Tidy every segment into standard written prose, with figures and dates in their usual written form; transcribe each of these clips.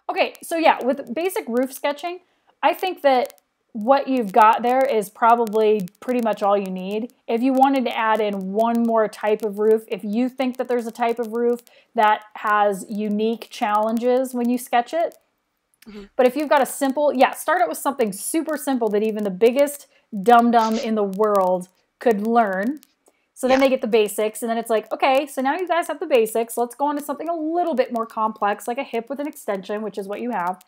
Okay, so yeah, with basic roof sketching, I think that what you've got there is probably pretty much all you need. If you wanted to add in one more type of roof, if you think that there's a type of roof that has unique challenges when you sketch it, but if you've got a simple, yeah, start out with something super simple that even the biggest dum-dum in the world could learn. So then they get the basics, and then it's like, okay, so now you guys have the basics. Let's go on to something a little bit more complex, like a hip with an extension, which is what you have.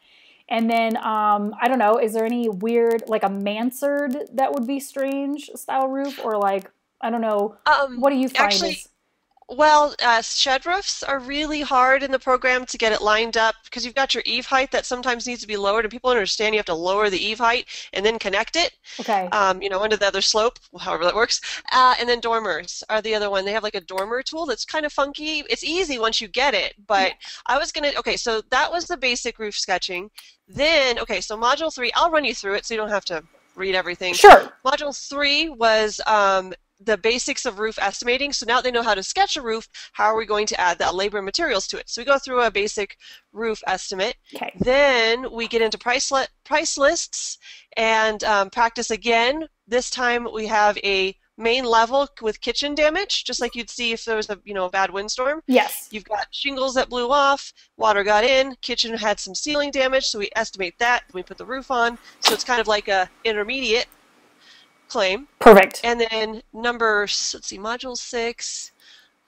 And then, I don't know, is there any weird, like a mansard that would be strange style roof? Or like, I don't know, what do you find Actually, is... well, shed roofs are really hard in the program to get it lined up because you've got your eave height that sometimes needs to be lowered, and people understand you have to lower the eave height and then connect it, Okay. into the other slope, however that works. And then dormers are the other one. They have like a dormer tool that's kind of funky. It's easy once you get it, but okay, so that was the basic roof sketching. Then, okay, so Module 3, I'll run you through it so you don't have to read everything. Sure. Module 3 was the basics of roof estimating. So now they know how to sketch a roof, how are we going to add that labor and materials to it? So we go through a basic roof estimate. Okay. Then we get into price lists and practice again. This time we have a main level with kitchen damage, just like you'd see if there was a bad windstorm. Yes. You've got shingles that blew off, water got in, kitchen had some ceiling damage, so we estimate that, we put the roof on. So it's kind of like a intermediate claim. Perfect. And then let's see, Module 6.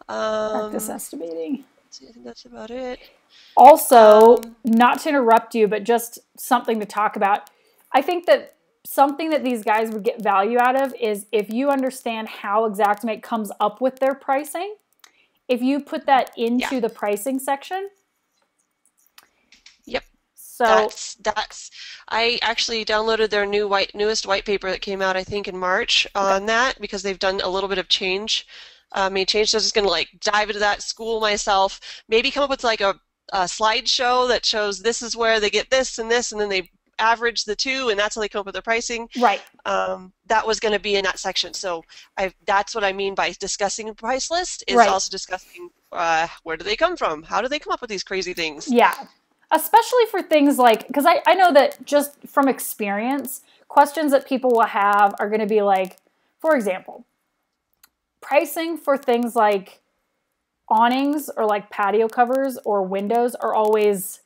Practice estimating. I think that's about it. Also, not to interrupt you, but just something to talk about. I think that something that these guys would get value out of is if you understand how Xactimate comes up with their pricing, if you put that into the pricing section. Yep. So I actually downloaded their newest white paper that came out, I think, in March on that, because they've done a little bit of change. Made change. So I was just going to like dive into that, school myself, maybe come up with like a slideshow that shows this is where they get this, and then they average the two, and that's how they come up with their pricing. Right. That was going to be in that section. So that's what I mean by discussing a price list, is also discussing where do they come from? How do they come up with these crazy things? Yeah. Especially for things like, because I know that just from experience, questions that people will have are going to be like, for example, pricing for things like awnings or like patio covers or windows are always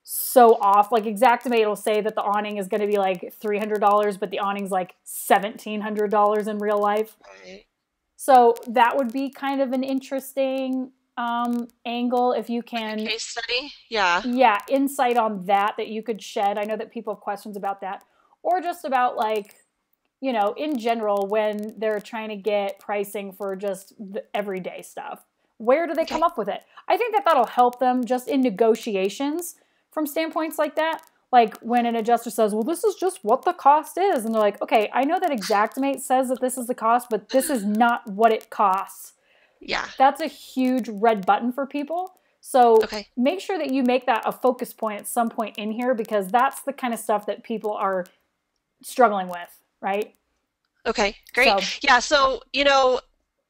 so off. Like Xactimate will say that the awning is going to be like $300, but the awning's like $1,700 in real life. Right. So that would be kind of an interesting angle if you can. Like a case study? Yeah. Yeah, insight on that you could shed. I know that people have questions about that. Or just about like, in general, when they're trying to get pricing for just the everyday stuff. Where do they come up with it? I think that that'll help them just in negotiations from standpoints like that. Like when an adjuster says, well, this is just what the cost is. And they're like, okay, I know that Xactimate says that this is the cost, but this is not what it costs. Yeah. That's a huge red button for people. So make sure that you make that a focus point at some point in here, because that's the kind of stuff that people are struggling with, right? Okay, great. So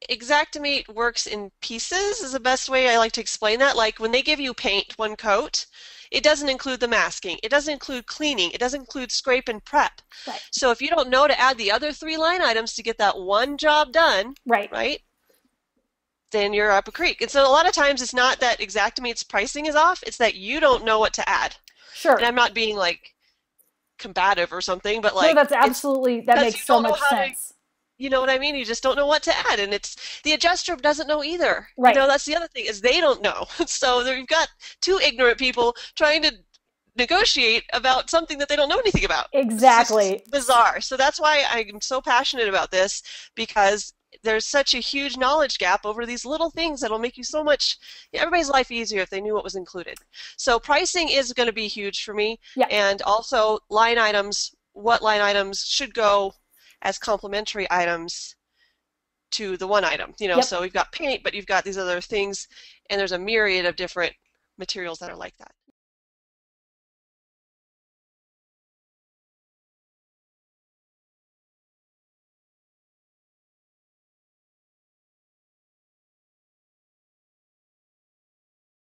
Xactimate works in pieces is the best way I like to explain that. Like when they give you paint one coat, it doesn't include the masking. It doesn't include cleaning. It doesn't include scrape and prep. Right. So if you don't know to add the other 3 line items to get that one job done, right, then you're up a creek. And so a lot of times it's not that Xactimate's pricing is off, it's that you don't know what to add. Sure. And I'm not being like combative or something, but like, no, that's absolutely, that makes so much sense. You know what I mean? You just don't know what to add, and the adjuster doesn't know either. Right. That's the other thing, is they don't know. So you've got 2 ignorant people trying to negotiate about something that they don't know anything about. Exactly. It's bizarre. So that's why I'm so passionate about this, because there's such a huge knowledge gap over these little things that'll make you so much, everybody's life easier if they knew what was included. So pricing is going to be huge for me, and also line items, what line items should go as complementary items to the one item. So we've got paint, but you've got these other things, and there's a myriad of different materials that are like that.